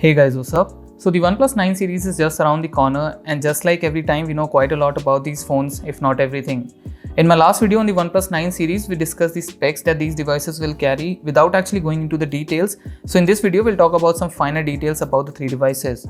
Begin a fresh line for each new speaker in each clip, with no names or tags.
Hey guys, what's up? So the OnePlus 9 series is just around the corner, and just like every time, we know quite a lot about these phones, if not everything. In my last video on the OnePlus 9 series, we discussed the specs that these devices will carry without actually going into the details. So in this video, we'll talk about some finer details about the three devices.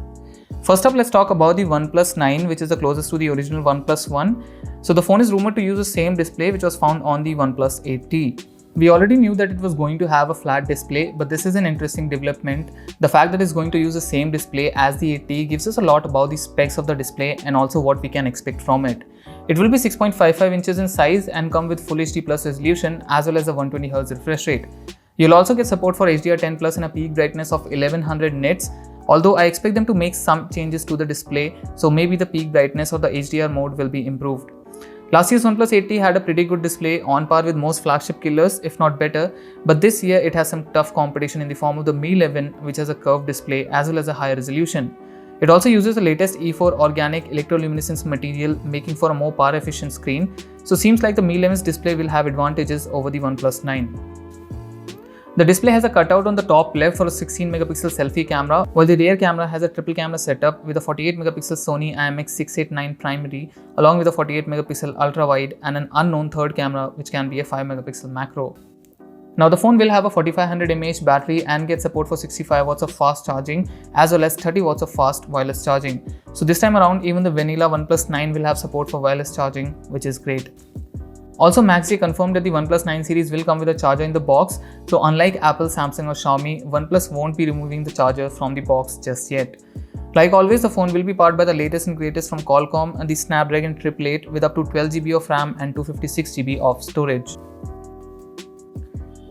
First up, let's talk about the OnePlus 9, which is the closest to the original OnePlus One. So the phone is rumored to use the same display which was found on the OnePlus 8T. We already knew that it was going to have a flat display, but this is an interesting development. The fact that it's going to use the same display as the 8T gives us a lot about the specs of the display and also what we can expect from it. It will be 6.55 inches in size and come with Full HD Plus resolution as well as a 120Hz refresh rate. You'll also get support for HDR10 Plus and a peak brightness of 1100 nits, although I expect them to make some changes to the display, so maybe the peak brightness or the HDR mode will be improved. Last year's OnePlus 8T had a pretty good display on par with most flagship killers, if not better, but this year it has some tough competition in the form of the Mi 11, which has a curved display as well as a higher resolution. It also uses the latest E4 organic electroluminescence material, making for a more power efficient screen, so seems like the Mi 11's display will have advantages over the OnePlus 9. The display has a cutout on the top left for a 16 megapixel selfie camera, while the rear camera has a triple camera setup with a 48 megapixel Sony IMX689 primary along with a 48 megapixel ultra wide and an unknown third camera which can be a 5 megapixel macro. Now the phone will have a 4500 mAh battery and get support for 65 watts of fast charging as well as 30 watts of fast wireless charging. So this time around even the vanilla OnePlus 9 will have support for wireless charging, which is great. Also, MaxD confirmed that the OnePlus 9 series will come with a charger in the box, so unlike Apple, Samsung or Xiaomi, OnePlus won't be removing the charger from the box just yet. Like always, the phone will be powered by the latest and greatest from Qualcomm and the Snapdragon 888 with up to 12GB of RAM and 256GB of storage.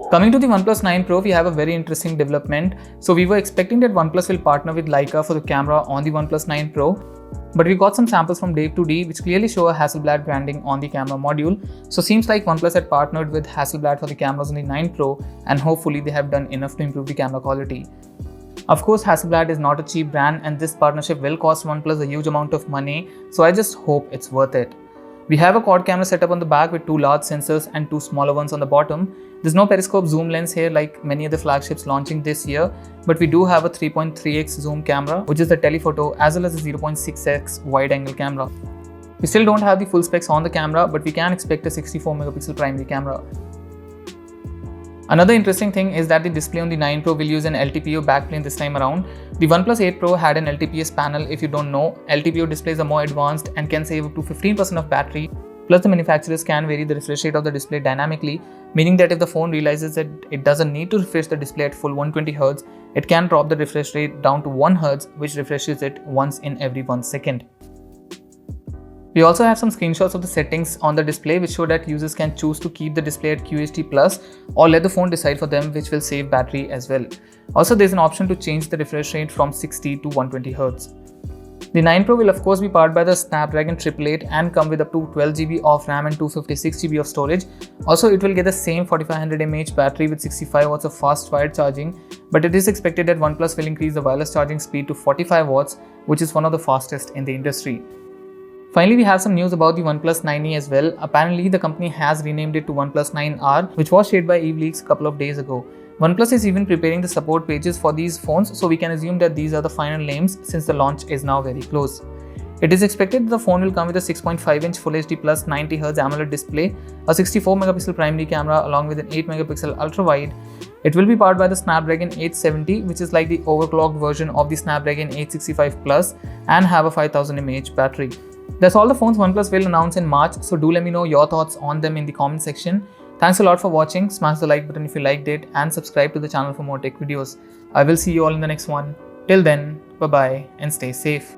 Coming to the OnePlus 9 Pro, we have a very interesting development. So we were expecting that OnePlus will partner with Leica for the camera on the OnePlus 9 Pro. But we got some samples from Dave2D which clearly show a Hasselblad branding on the camera module. So seems like OnePlus had partnered with Hasselblad for the cameras on the 9 Pro and hopefully they have done enough to improve the camera quality. Of course, Hasselblad is not a cheap brand and this partnership will cost OnePlus a huge amount of money, so I just hope it's worth it. We have a quad camera setup on the back with two large sensors and two smaller ones on the bottom. There's no periscope zoom lens here like many other flagships launching this year, but we do have a 3.3x zoom camera, which is the telephoto, as well as a 0.6x wide angle camera. We still don't have the full specs on the camera, but we can expect a 64 megapixel primary camera. Another interesting thing is that the display on the 9 Pro will use an LTPO backplane this time around. The OnePlus 8 Pro had an LTPS panel. If you don't know, LTPO displays are more advanced and can save up to 15% of battery. Plus, the manufacturers can vary the refresh rate of the display dynamically, meaning that if the phone realizes that it doesn't need to refresh the display at full 120Hz, it can drop the refresh rate down to 1Hz, which refreshes it once in every 1 second. We also have some screenshots of the settings on the display which show that users can choose to keep the display at QHD Plus or let the phone decide for them, which will save battery as well. Also, there's an option to change the refresh rate from 60 to 120Hz. The 9 Pro will of course be powered by the Snapdragon 888 and come with up to 12GB of RAM and 256GB of storage. Also, it will get the same 4500 mAh battery with 65 watts of fast wired charging, but it is expected that OnePlus will increase the wireless charging speed to 45 watts, which is one of the fastest in the industry. Finally, we have some news about the OnePlus 9e as well. Apparently, the company has renamed it to OnePlus 9R, which was shared by Eve Leaks a couple of days ago. OnePlus is even preparing the support pages for these phones, so we can assume that these are the final names since the launch is now very close. It is expected that the phone will come with a 6.5-inch Full HD Plus 90Hz AMOLED display, a 64 megapixel primary camera along with an 8 megapixel ultra wide. It will be powered by the Snapdragon 870, which is like the overclocked version of the Snapdragon 865 Plus, and have a 5000 mAh battery. That's all the phones OnePlus will announce in March, so do let me know your thoughts on them in the comment section. Thanks a lot for watching, smash the like button if you liked it and subscribe to the channel for more tech videos. I will see you all in the next one. Till then, bye bye and stay safe.